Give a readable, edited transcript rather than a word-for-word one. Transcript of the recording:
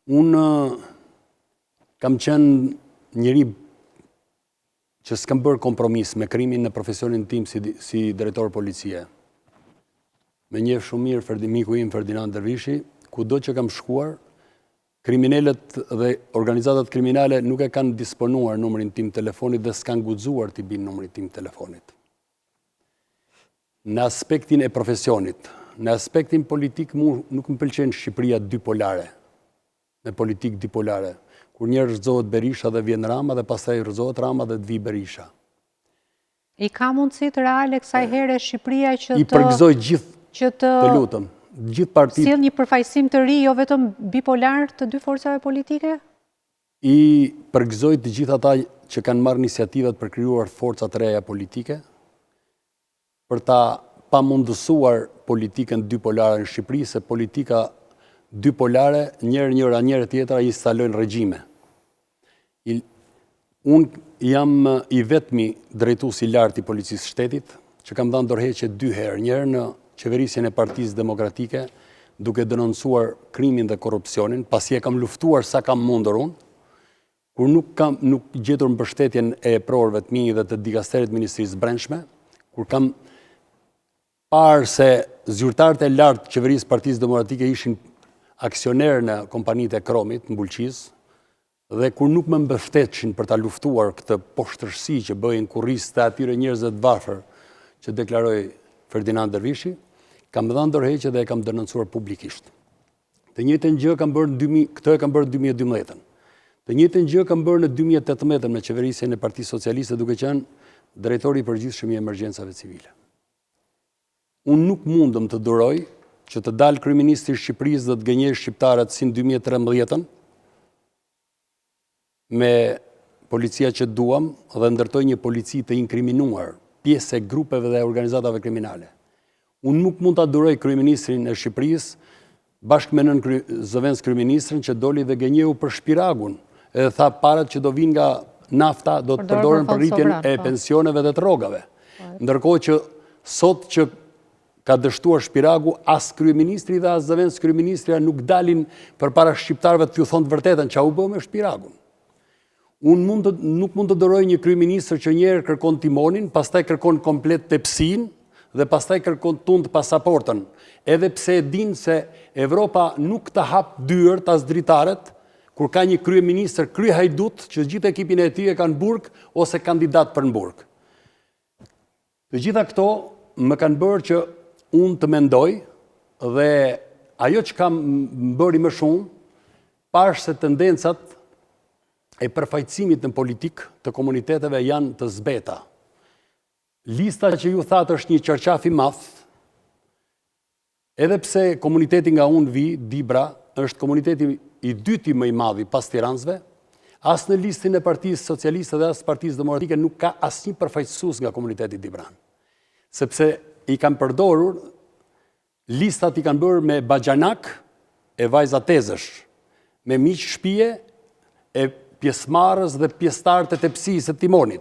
Unë kam qenë njëri që s'kam bërë kompromis me krimin në profesionin tim si drejtor policie. Me njeh shumë mirë miku im Ferdinand Dervishi, kudo që kam shkuar, kriminalet dhe organizatat kriminale nuk e kanë disponuar numrin tim telefonit dhe s'kanë guxuar t'i binë numrin tim telefonit. Në aspektin e profesionit, në aspektin politik nuk më pëlqen Shqipëria dypolare, me politik dypolare, kur njerë rëzohet Berisha dhe vjen Rama dhe pastaj rëzohet Rama dhe t'vi Berisha. I ka mundësit reale kësaj here Shqipëria që I përgëzoj gjithë të lutëm, gjithë partit. Sjell një përfaqësim të ri, jo vetëm bipolar të dy forcave politike? I përgëzoj të gjithë ata që kanë marrë iniciativat për krijuar forca të reja politike, për ta pamundësuar politikën dypolare në Shqipëri, se politika dypolare njëra njëre tjetra i instalojnë regjime. Unë jam i vetmi drejtues i lartë i policisë shtetit, që kam dhënë dorëheqje 2 herë, njëherë në qeverisjen e Partisë Demokratike, duke denoncuar krimin dhe korrupsionin, pasi e kam luftuar sa kam mundur unë, kur nuk gjetur mbështetjen e prorëve të mi dhe të dikasterit Ministrisë Brendshme, kur kam parë se zyrtarët e lartë të qeverisë Partisë Demokratike ishin aksionerë në kompanitë e Kromit, në Bulqiz, dhe kur nuk më mbështetëshin për ta luftuar këtë poshtërsi që bëjnë kurrisë të atyre njerëzve të varfër që deklaroi Ferdinand Dervishi, kam dhënë dorëheqje dhe e kam denoncuar publikisht. Të njëjtën gjë këtë e kam bërë në 2012. Të njëjtën gjë kam bërë në 2018 me qeverisjen e Partisë Socialiste, duke qenë drejtori i përgjithshëm i emergjencave civile. Unë nuk mundëm të duroj që të dalë kryeministri i Shqipërisë dhe të gënjejë shqiptarët si në 2013 me policia që duam dhe ndërtoj një polici të inkriminuar, pjesë e grupeve dhe organizatave kriminale. Unë nuk mund të duroj kryeministrin e Shqipërisë bashkë me nën zëvendës kryeministrin që doli dhe gënjeu për shpiragun, edhe tha parat që do vinë nga nafta do të përdoren për rritjen e pensioneve dhe të rrogave. Ndërkohë që sot që ka dështuar shpiragu, as kryeministri dhe as zëvendës kryeministria nuk dalin përpara shqiptarëve të t'ju thonë të vërtetën ç'a u bë me shpiragun. Unë nuk mund të doroj një kryeministër që njerë kërkon timonin, pastaj kërkon komplet tepsin dhe pastaj kërkon tund pasaportën, edhe pse e din se Evropa nuk të hap dyert as dritaret, kur ka një kryeministër kryehajdut që gjithë ekipin e tij e kanë burg ose kandidat për në burg. Të gjitha këto më kanë bërë që unë të mendoj dhe ajo që kam bëri më shumë, pash se tendencat e përfaqësimit në politik të komuniteteve janë të zbeta. Lista që ju thatë është një qërqaf i madh, edhe pse komuniteti nga unë vi, Dibra, është komuniteti i dyti më i madh pas tiransve, as në listin e Partisë Socialiste dhe as Partisë Demokratike nuk ka asnjë përfaqësues nga komuniteti Dibran. Sepse i kanë përdorur, listat i kanë bërë me baxhanak e vajza tezësh, me miq shtëpie e pjesëmarrës dhe pjesëtarë të tepsisë së timonit.